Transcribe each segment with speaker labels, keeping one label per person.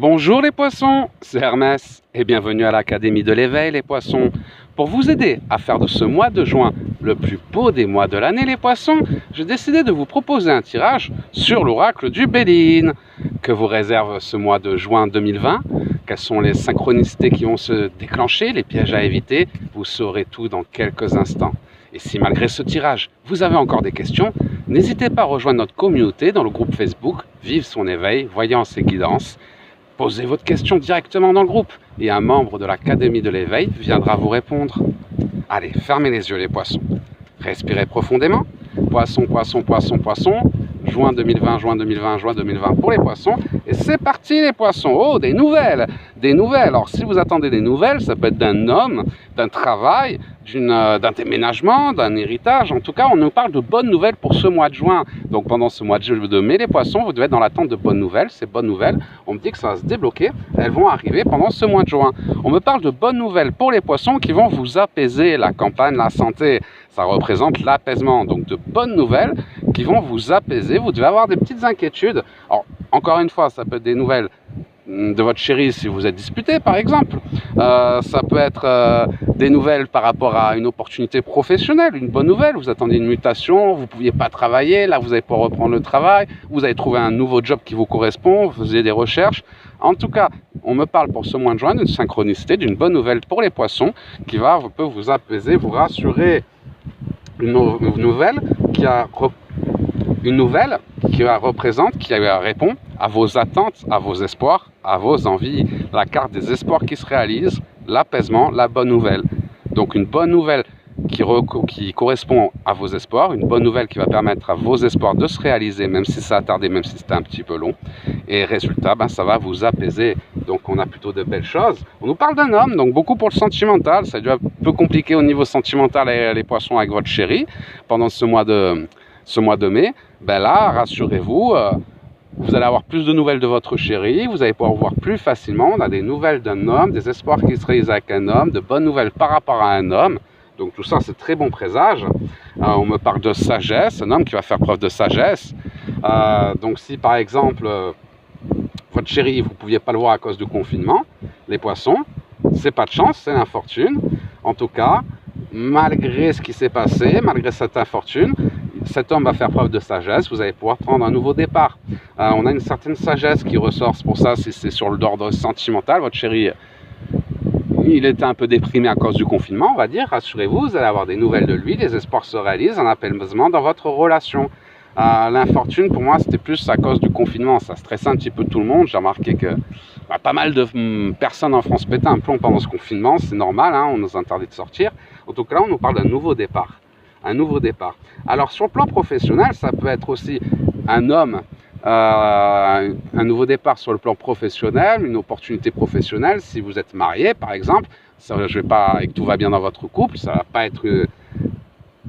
Speaker 1: Bonjour les poissons, c'est Hermès et bienvenue à l'Académie de l'éveil les poissons. Pour vous aider à faire de ce mois de juin le plus beau des mois de l'année les poissons, j'ai décidé de vous proposer un tirage sur l'oracle du Béline. Que vous réserve ce mois de juin 2020? Quelles sont les synchronicités qui vont se déclencher, les pièges à éviter? Vous saurez tout dans quelques instants. Et si malgré ce tirage, vous avez encore des questions, n'hésitez pas à rejoindre notre communauté dans le groupe Facebook Vive son éveil, voyance et guidance. Posez votre question directement dans le groupe et un membre de l'Académie de l'éveil viendra vous répondre. Allez, fermez les yeux les poissons. Respirez profondément. Poisson, poisson, poisson, poisson. Juin 2020, juin 2020, juin 2020 pour les poissons. Et c'est parti les poissons. Oh, des nouvelles. Des nouvelles. Alors si vous attendez des nouvelles, ça peut être d'un homme, d'un travail, d'un déménagement, d'un héritage. En tout cas, on nous parle de bonnes nouvelles pour ce mois de juin. Donc pendant ce mois de mai, les poissons, vous devez être dans l'attente de bonnes nouvelles. Ces bonnes nouvelles, on me dit que ça va se débloquer. Elles vont arriver pendant ce mois de juin. On me parle de bonnes nouvelles pour les poissons qui vont vous apaiser. La campagne, la santé, ça représente l'apaisement. Donc de bonnes nouvelles qui vont vous apaiser. Vous devez avoir des petites inquiétudes. Alors, encore une fois, ça peut être des nouvelles de votre chérie si vous êtes disputé par exemple, ça peut être des nouvelles par rapport à une opportunité professionnelle, une bonne nouvelle, vous attendez une mutation, vous ne pouviez pas travailler, là vous allez pouvoir reprendre le travail, vous avez trouvé un nouveau job qui vous correspond, vous faisiez des recherches. En tout cas, on me parle pour ce mois de juin d'une synchronicité, d'une bonne nouvelle pour les poissons qui peut vous apaiser, vous rassurer. Une nouvelle qui représente, qui répond à vos attentes, à vos espoirs, à vos envies. La carte des espoirs qui se réalisent, l'apaisement, la bonne nouvelle. Donc une bonne nouvelle qui correspond à vos espoirs, une bonne nouvelle qui va permettre à vos espoirs de se réaliser, même si ça a tardé, même si c'était un petit peu long. Et résultat, ça va vous apaiser. Donc on a plutôt de belles choses. On nous parle d'un homme, donc beaucoup pour le sentimental. Ça a dû un peu compliqué au niveau sentimental les poissons avec votre chérie pendant ce mois de mai. Là, rassurez-vous, vous allez avoir plus de nouvelles de votre chérie, vous allez pouvoir voir plus facilement. On a des nouvelles d'un homme, des espoirs qui se réalisent avec un homme, de bonnes nouvelles par rapport à un homme. Donc tout ça, c'est très bon présage. On me parle de sagesse, un homme qui va faire preuve de sagesse. Donc si par exemple, votre chéri, vous ne pouviez pas le voir à cause du confinement, les poissons, c'est pas de chance, c'est l'infortune. En tout cas, malgré ce qui s'est passé, malgré cette infortune, cet homme va faire preuve de sagesse, vous allez pouvoir prendre un nouveau départ. On a une certaine sagesse qui ressort, c'est pour ça, si c'est sur l'ordre sentimental, votre chéri, il était un peu déprimé à cause du confinement, on va dire, rassurez-vous, vous allez avoir des nouvelles de lui, les espoirs se réalisent, un apaisement dans votre relation. L'infortune, pour moi, c'était plus à cause du confinement, ça stressait un petit peu tout le monde. J'ai remarqué que pas mal de personnes en France pétaient un plomb pendant ce confinement, c'est normal, on nous interdit de sortir. En tout cas, là, on nous parle d'un nouveau départ. Un nouveau départ. Alors, sur le plan professionnel, ça peut être aussi un homme, un nouveau départ sur le plan professionnel, une opportunité professionnelle. Si vous êtes marié, par exemple, et que tout va bien dans votre couple, ça ne va pas être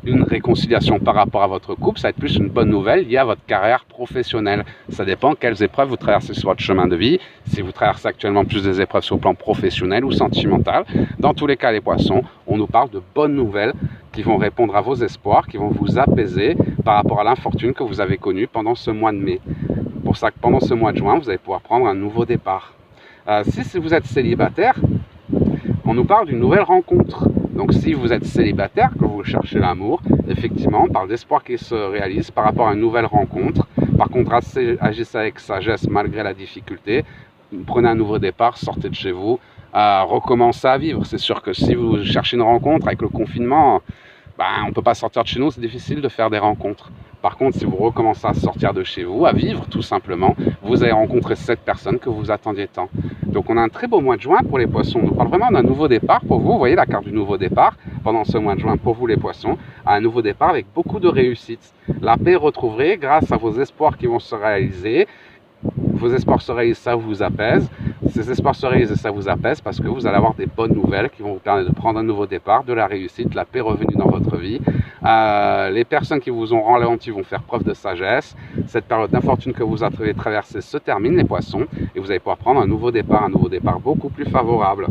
Speaker 1: une réconciliation par rapport à votre couple, ça va être plus une bonne nouvelle liée à votre carrière professionnelle. Ça dépend quelles épreuves vous traversez sur votre chemin de vie, si vous traversez actuellement plus des épreuves sur le plan professionnel ou sentimental. Dans tous les cas, les poissons, on nous parle de bonnes nouvelles qui vont répondre à vos espoirs, qui vont vous apaiser par rapport à l'infortune que vous avez connue pendant ce mois de mai. Pour ça que pendant ce mois de juin, vous allez pouvoir prendre un nouveau départ. Si vous êtes célibataire, on nous parle d'une nouvelle rencontre. Donc si vous êtes célibataire, que vous cherchez l'amour, effectivement, on parle d'espoir qui se réalise par rapport à une nouvelle rencontre. Par contre, agissez avec sagesse malgré la difficulté. Prenez un nouveau départ, sortez de chez vous, recommencez à vivre. C'est sûr que si vous cherchez une rencontre avec le confinement, on ne peut pas sortir de chez nous, c'est difficile de faire des rencontres. Par contre, si vous recommencez à sortir de chez vous, à vivre tout simplement, vous allez rencontrer cette personne que vous attendiez tant. Donc on a un très beau mois de juin pour les poissons. On nous parle vraiment d'un nouveau départ pour vous. Vous voyez la carte du nouveau départ pendant ce mois de juin pour vous les poissons. Un nouveau départ avec beaucoup de réussite. La paix retrouvée grâce à vos espoirs qui vont se réaliser. Vos espoirs se réalisent, ça vous apaise. Ces espoirs se réalisent et ça vous apaise parce que vous allez avoir des bonnes nouvelles qui vont vous permettre de prendre un nouveau départ, de la réussite, la paix revenue dans votre vie. Les personnes qui vous ont ralenti vont faire preuve de sagesse. Cette période d'infortune que vous avez traversée se termine, les poissons, et vous allez pouvoir prendre un nouveau départ beaucoup plus favorable.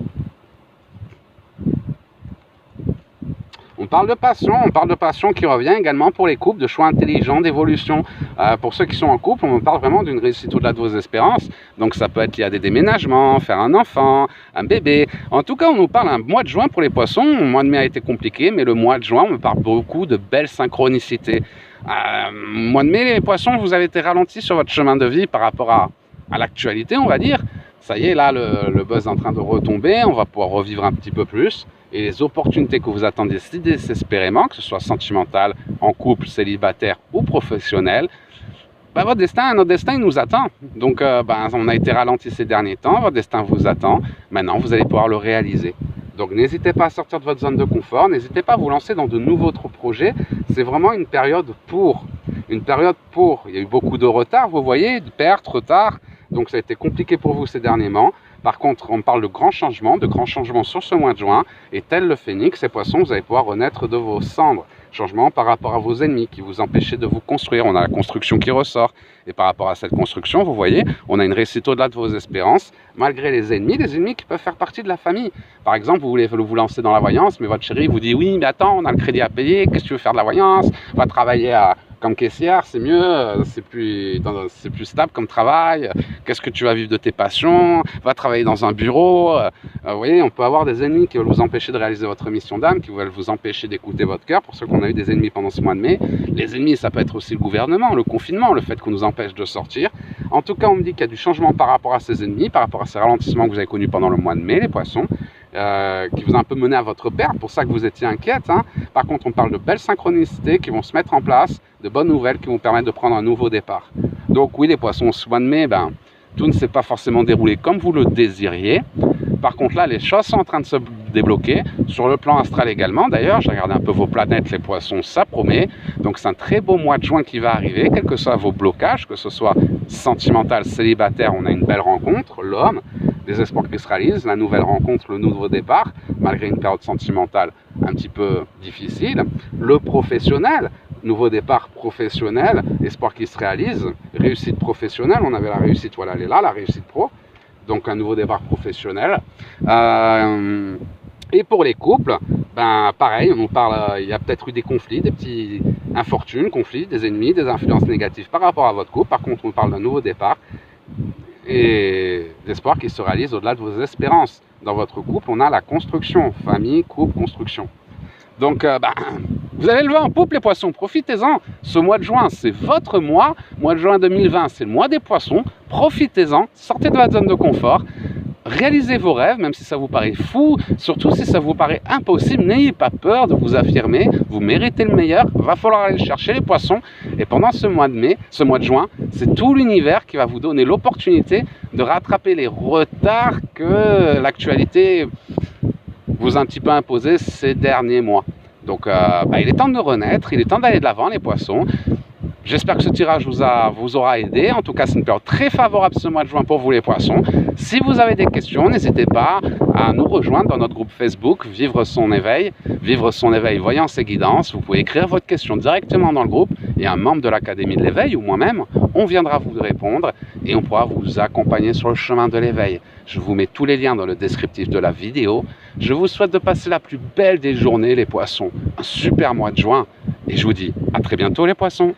Speaker 1: On parle de passion qui revient également pour les couples, de choix intelligents, d'évolution. Pour ceux qui sont en couple, on parle vraiment d'une réussite au-delà de vos espérances. Donc ça peut être lié à des déménagements, faire un enfant, un bébé. En tout cas, on nous parle un mois de juin pour les poissons. Le mois de mai a été compliqué, mais le mois de juin, on me parle beaucoup de belles synchronicités. Mois de mai, les poissons, vous avez été ralentis sur votre chemin de vie par rapport à l'actualité, on va dire. Ça y est, là, le buzz est en train de retomber. On va pouvoir revivre un petit peu plus. Et les opportunités que vous attendez si désespérément, que ce soit sentimental, en couple, célibataire ou professionnel, notre destin, il nous attend. Donc, on a été ralenti ces derniers temps, votre destin vous attend. Maintenant, vous allez pouvoir le réaliser. Donc, n'hésitez pas à sortir de votre zone de confort, n'hésitez pas à vous lancer dans de nouveaux projets. C'est vraiment une période pour. Il y a eu beaucoup de retard, vous voyez, de pertes, retard. Donc, ça a été compliqué pour vous ces derniers mois. Par contre, on parle de grands changements sur ce mois de juin. Et tel le phénix, ces poissons, vous allez pouvoir renaître de vos cendres. Changement par rapport à vos ennemis qui vous empêchaient de vous construire. On a la construction qui ressort. Et par rapport à cette construction, vous voyez, on a une réussite au-delà de vos espérances, malgré les ennemis qui peuvent faire partie de la famille. Par exemple, vous voulez vous lancer dans la voyance, mais votre chéri vous dit « Oui, mais attends, on a le crédit à payer, qu'est-ce que tu veux faire de la voyance? Va travailler comme caissière, c'est mieux, c'est plus stable comme travail. Qu'est-ce que tu vas vivre de tes passions? Va travailler dans un bureau. » Vous voyez, on peut avoir des ennemis qui veulent vous empêcher de réaliser votre mission d'âme, qui veulent vous empêcher d'écouter votre cœur. Pour ceux qu'on a eu des ennemis pendant ce mois de mai, les ennemis, ça peut être aussi le gouvernement, le confinement, le fait qu'on nous empêche de sortir. En tout cas, on me dit qu'il y a du changement par rapport à ces ennemis, par rapport à ces ralentissements que vous avez connus pendant le mois de mai, les poissons. Qui vous a un peu mené à votre perte, pour ça que vous étiez inquiète. Par contre, on parle de belles synchronicités qui vont se mettre en place, de bonnes nouvelles qui vont permettre de prendre un nouveau départ. Donc oui, les poissons, ce mois de mai, tout ne s'est pas forcément déroulé comme vous le désiriez. Par contre, là, les choses sont en train de se débloquer. Sur le plan astral également, d'ailleurs, j'ai regardé un peu vos planètes, les poissons, ça promet. Donc c'est un très beau mois de juin qui va arriver, quels que soient vos blocages, que ce soit sentimental, célibataire, on a une belle rencontre, l'homme, des espoirs qui se réalisent, la nouvelle rencontre, le nouveau départ, malgré une période sentimentale un petit peu difficile. Le professionnel, nouveau départ professionnel, espoir qui se réalise, réussite professionnelle, on avait la réussite, voilà, elle est là, la réussite pro, donc un nouveau départ professionnel. Et pour les couples, pareil, on parle, il y a peut-être eu des conflits, des petits infortunes, conflits, des ennemis, des influences négatives par rapport à votre couple. Par contre, on parle d'un nouveau départ et d'espoir qui se réalise au-delà de vos espérances. Dans votre couple, on a la construction, famille, couple, construction. Donc, vous allez le voir en poupe, les poissons, profitez-en. Ce mois de juin, c'est votre mois. Mois de juin 2020, c'est le mois des poissons. Profitez-en, sortez de votre zone de confort. Réalisez vos rêves, même si ça vous paraît fou, surtout si ça vous paraît impossible, n'ayez pas peur de vous affirmer, vous méritez le meilleur, va falloir aller chercher les poissons. Et pendant ce mois de mai, ce mois de juin, c'est tout l'univers qui va vous donner l'opportunité de rattraper les retards que l'actualité vous a un petit peu imposé ces derniers mois. Donc il est temps de renaître, il est temps d'aller de l'avant les poissons. J'espère que ce tirage vous aura aidé. En tout cas, c'est une période très favorable ce mois de juin pour vous les poissons. Si vous avez des questions, n'hésitez pas à nous rejoindre dans notre groupe Facebook Vivre son éveil, voyance et guidance. Vous pouvez écrire votre question directement dans le groupe et un membre de l'Académie de l'éveil ou moi-même, on viendra vous répondre et on pourra vous accompagner sur le chemin de l'éveil. Je vous mets tous les liens dans le descriptif de la vidéo. Je vous souhaite de passer la plus belle des journées les poissons. Un super mois de juin et je vous dis à très bientôt les poissons.